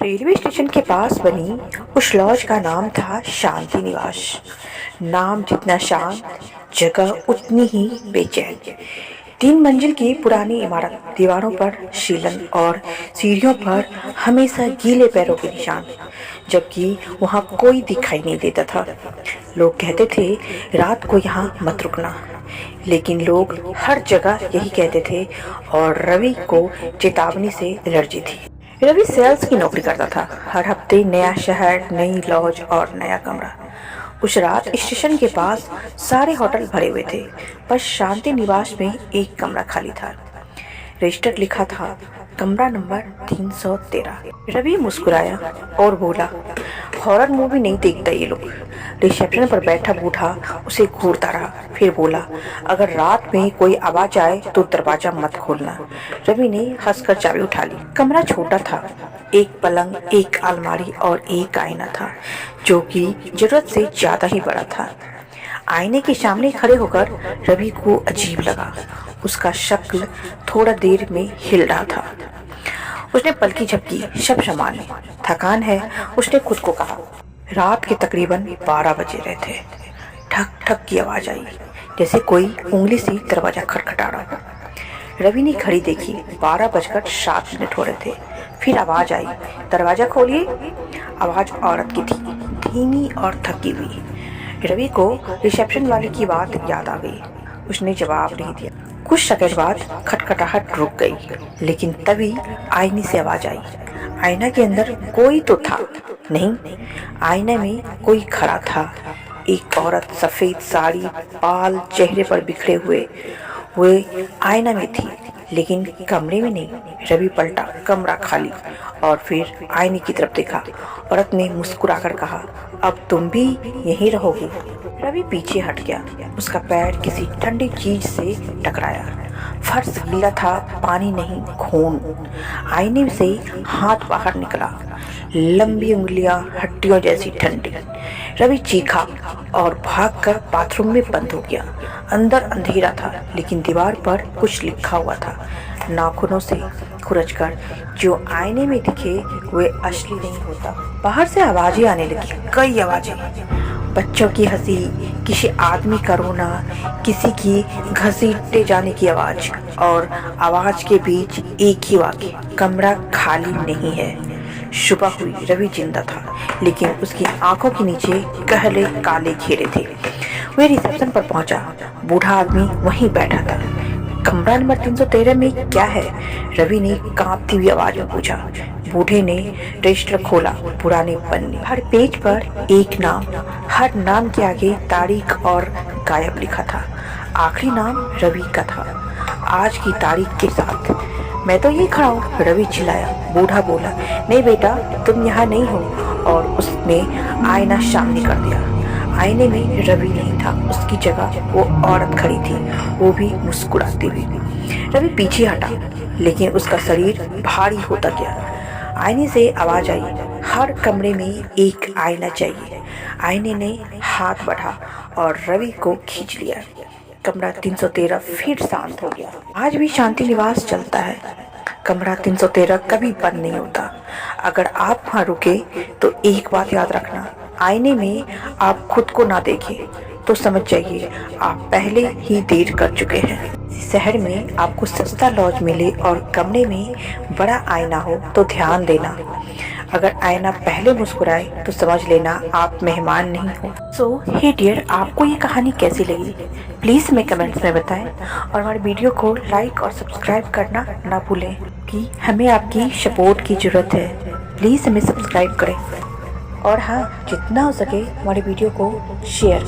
Railway station के पास बनी उस लॉज का नाम था शांति निवास। नाम जितना शांत, जगह उतनी ही बेचैन। 3 मंजिल की पुरानी इमारत, दीवारों पर शीलन और सीढ़ियों पर हमेशा गीले पैरों के निशान, जबकि वहाँ कोई दिखाई नहीं देता था। लोग कहते थे रात को यहाँ मत रुकना, लेकिन लोग हर जगह यही कहते थे और रवि को चेतावनी से एलर्जी थी। रवि सेल्स की नौकरी करता था। हर हफ्ते नया शहर, नई लॉज और नया कमरा। उस रात स्टेशन के पास सारे होटल भरे हुए थे, पर शांति निवास में एक कमरा खाली था। रजिस्टर लिखा था कमरा नंबर 313। रवि मुस्कुराया और बोला, हॉरर मूवी नहीं देखता ये लोग। रिसेप्शन पर बैठा बूढ़ा उसे घूरता रहा, फिर बोला, अगर रात में कोई आवाज आए तो दरवाजा मत खोलना। रवि ने हंसकर चाबी उठा ली। कमरा छोटा था। एक पलंग, एक अलमारी और एक आईना था, जो कि जरूरत से ज्यादा ही बड़ा था। आईने के सामने खड़े होकर रवि को अजीब लगा। उसका शक्ल थोड़ा देर में हिल रहा था। उसने पलकी झपकी, सब सामान्य। थकान है, उसने खुद को कहा। रात के तकरीबन 12 बजे रहे थे। ठक ठक की आवाज आई, जैसे कोई उंगली से दरवाजा खटखटा रहा हो। रवि ने घड़ी देखी, 12:07 हो रहे थे। फिर आवाज आई, दरवाजा खोलिए। आवाज औरत की थी, धीमी और थकी हुई। रवि को रिसेप्शन वाले की बात याद आ गई। उसने जवाब नहीं दिया। कुछ सेकंड बाद खटखटाहट रुक गई, लेकिन तभी आईने से आवाज आई। आईना के अंदर कोई तो था नहीं, आईने में कोई खड़ा था। एक औरत, सफेद साड़ी, बाल चेहरे पर बिखरे हुए आईना में थी, लेकिन कमरे में नहीं। रवि पलटा, कमरा खाली, और फिर आईने की तरफ देखा। औरत ने मुस्कुराकर कहा, अब तुम भी यहीं रहोगे। रवि पीछे हट गया। उसका पैर किसी ठंडी चीज से टकराया। फर्श गीला था, पानी नहीं, खून। आईने से हाथ बाहर निकला, लंबी उंगलियां हड्डियों जैसी ठंडी। रवि चीखा और भागकर बाथरूम में बंद हो गया। अंदर अंधेरा था, लेकिन दीवार पर कुछ लिखा हुआ था, नाखूनों से खुरचकर। जो आईने में दिखे वे असली नहीं होता। बाहर से आवाजें आने लगी, कई आवाजें। बच्चों की हंसी, किसी आदमी का रोना, किसी की घसीटते जाने की आवाज, और आवाज के बीच एक ही वाक्य, कमरा खाली नहीं है। सुबह हुई। रवि जिंदा था, लेकिन उसकी आंखों के नीचे गहरे काले घेरे थे। वह रिसेप्शन पर पहुंचा। बूढ़ा आदमी वहीं बैठा था। कमरा नंबर 313 में क्या है? रवि ने कांपती हुई आवाज में पूछा। बूढ़े ने रजिस्टर खोला। पुराने पन्ने, हर पेज पर एक नाम, हर नाम के आगे तारीख और गायब लिखा था। आखिरी नाम रवि का था, आज की तारीख के साथ। मैं तो यही खड़ा हूँ, रवि चिल्लाया। बूढ़ा बोला, नहीं बेटा, तुम यहाँ नहीं हो। और उसने आईना सामने कर दिया। आईने में रवि नहीं था, उसकी जगह वो औरत खड़ी थी, वो भी मुस्कुराती हुई। रवि पीछे हटा, लेकिन उसका शरीर भारी होता गया। आईने से आवाज आई, हर कमरे में एक आईना चाहिए। आईने ने हाथ बढ़ा और रवि को खींच लिया। कमरा 313 फिर शांत हो गया। आज भी शांति निवास चलता है। कमरा 313 कभी बंद नहीं होता। अगर आप वहाँ रुके तो एक बात याद रखना, आईने में आप खुद को ना देखें तो समझ जाइए आप पहले ही देर कर चुके हैं। शहर में आपको सस्ता लॉज मिले और कमरे में बड़ा आईना हो तो ध्यान देना। अगर आईना पहले मुस्कुराए तो समझ लेना आप मेहमान नहीं हो। सो हे डियर, आपको ये कहानी कैसी लगी प्लीज़ हमें कमेंट्स में बताएं, और हमारे वीडियो को लाइक और सब्सक्राइब करना ना भूलें कि हमें आपकी सपोर्ट की ज़रूरत है। प्लीज़ हमें सब्सक्राइब करें, और हाँ, जितना हो सके हमारे वीडियो को शेयर